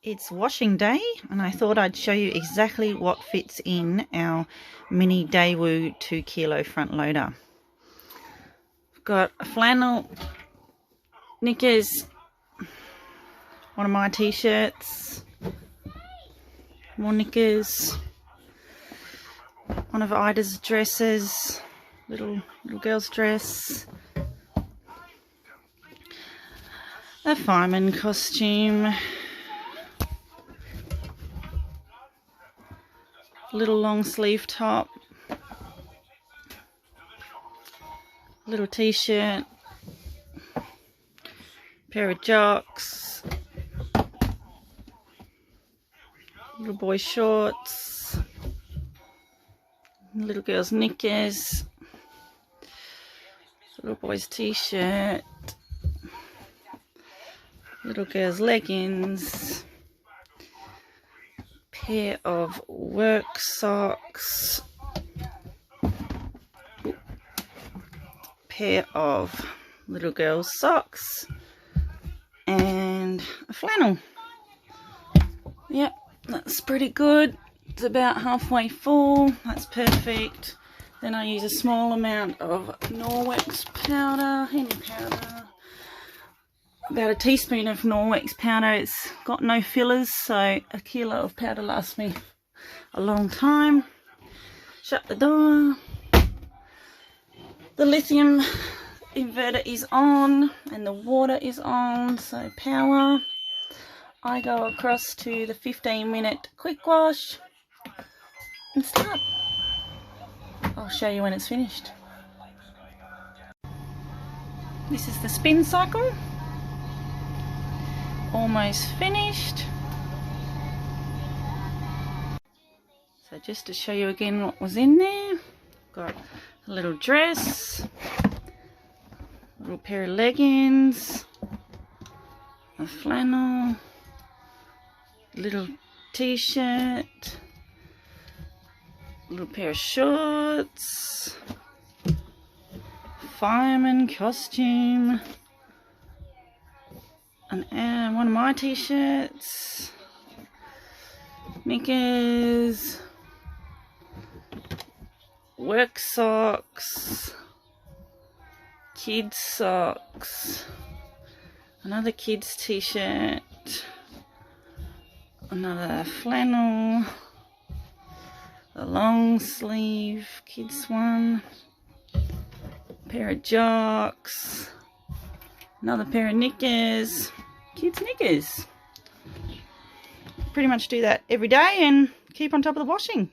It's washing day and I thought I'd show you exactly what fits in our mini Daewoo 2 kilo front loader. I've got a flannel, knickers, one of my t-shirts, more knickers, one of Ida's dresses, little girl's dress, a fireman costume, little long sleeve top, little t-shirt, pair of jocks, little boy shorts, little girl's knickers, little boy's t-shirt, little girl's leggings, pair of work socks, pair of little girl's socks, and a flannel. Yep, that's pretty good. It's about halfway full. That's perfect. Then I use a small amount of Norwex powder, henny powder. About a teaspoon of Norwex powder. It's got no fillers, so a kilo of powder lasts me a long time. Shut the door. The lithium inverter is on and the water is on, so power. I go across to the 15-minute quick wash and start. I'll show you when it's finished. This is the spin cycle. Almost finished. So just to show you again what was in there, got a little dress, a little pair of leggings, a flannel, little t-shirt, a little pair of shorts, fireman costume, and one of my t-shirts, knickers, work socks, kids socks, another kids t-shirt, another flannel, a long sleeve kids one, pair of jocks, another pair of knickers, kids knickers. Pretty much do that every day and keep on top of the washing.